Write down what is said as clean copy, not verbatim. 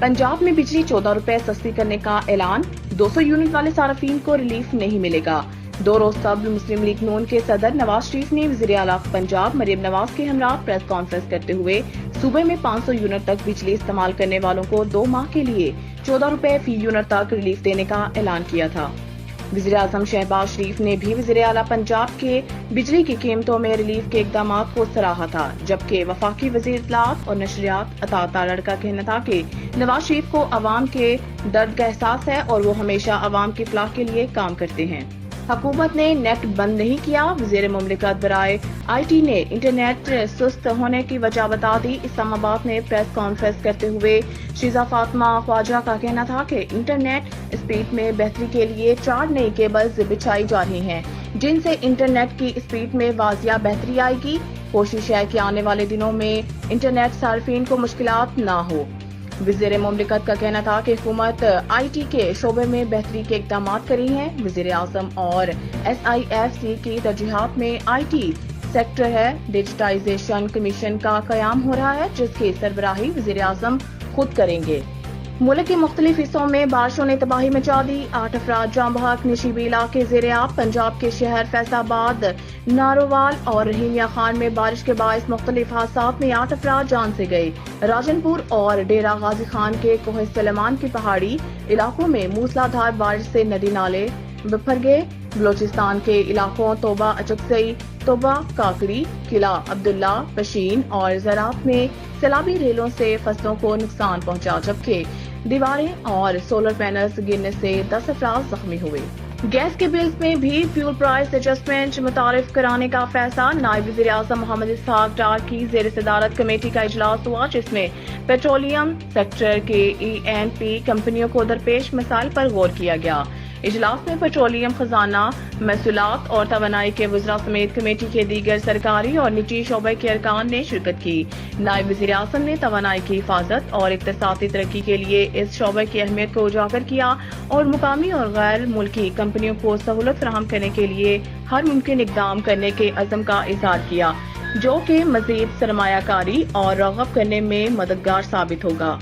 पंजाब में बिजली 14 रुपए सस्ती करने का ऐलान, 200 यूनिट वाले सार्फिन को रिलीफ नहीं मिलेगा। दो रोज कबल मुस्लिम लीग नून के सदर नवाज शरीफ ने वज़ीर आला पंजाब मरियम नवाज के हमरा प्रेस कॉन्फ्रेंस करते हुए सूबे में 500 यूनिट तक बिजली इस्तेमाल करने वालों को 2 माह के लिए 14 रुपए फी यूनिट तक रिलीफ देने का ऐलान किया था। वज़ीर आज़म शहबाज शरीफ ने भी वज़ीर आला पंजाब के बिजली की कीमतों में रिलीफ के इक़दाम को सराहा था, जबकि वफाकी वज़ीर इत्तलात और नशरियात अता तारड़ का कहना था कि नवाज शरीफ को अवाम के दर्द का एहसास है और वो हमेशा अवाम की फलाह के लिए काम करते हैं। हुकूमत ने नेट बंद नहीं किया, वज़ीर मुमलिकत बराए IT ने इंटरनेट सुस्त होने की वजह बता दी। इस्लामाबाद में प्रेस कॉन्फ्रेंस करते हुए शीजा फातिमा ख्वाजा का कहना था कि इंटरनेट स्पीड में बेहतरी के लिए 4 नई केबल्स बिछाई जा रही हैं, जिनसे इंटरनेट की स्पीड में वाजिया बेहतरी आएगी। कोशिश है कि आने वाले दिनों में इंटरनेट सार्फिन को मुश्किलात ना हो। वज़ीर मुमलिकत का कहना था कि हुकूमत IT के शोबे में बेहतरी के इक़दाम कर रही है। वज़ीर आज़म और SIFC की तरजीहात में IT सेक्टर है। डिजिटाइजेशन कमीशन का क़याम हो रहा है, जिसकी सरबराही वज़ीर आज़म खुद करेंगे। मुल्क के मुख्तलिफ हिस्सों में बारिशों ने तबाही मचा दी। 8 अफराद जाँ बहक, निशीबी इलाके ज़ेर-ए-आब। पंजाब के शहर फैसलाबाद, नारोवाल और रहीमिया खान में बारिश के बायस मुख्तलिफ हादसात में 8 अफराद जान से गए। राजनपुर और डेरा गाजी खान के कोह सलेमान की पहाड़ी इलाकों में मूसलाधार बारिश से नदी नाले बिफर गए। बलोचिस्तान के इलाकों तोबा अचकसई, तोबा काकड़ी, किला अब्दुल्ला, पशीन और ज़रात में सैलाबी रेलों से फसलों को नुकसान पहुंचा, जबकि दीवारें और सोलर पैनल्स गिरने से 10 अफराद जख्मी हुए। गैस के बिल्स में भी फ्यूल प्राइस एडजस्टमेंट मुतारिफ कराने का फैसला। नायब वज़ीर आज़म मोहम्मद इसहाक डार की ज़ेर सदारत कमेटी का इजलास हुआ, जिसमें पेट्रोलियम सेक्टर के E&P कंपनियों को दरपेश मसाइल पर गौर किया गया। इजलास में पेट्रोलियम खजाना, महसूलात और तवानाई के वज़रा समेत कमेटी के दीगर सरकारी और निजी शोबे के अरकान ने शिरकत की। नायब वज़ीर आज़म ने तवानाई की हिफाजत और इक़्तिसादी तरक्की के लिए इस शोबे की अहमियत को उजागर किया और मुकामी और गैर मुल्की कंपनियों को सहूलत फराहम करने के लिए हर मुमकिन इक़दाम करने के अज़्म का इज़हार किया, जो कि मज़ीद सरमायाकारी और रग़ब करने में मददगार साबित होगा।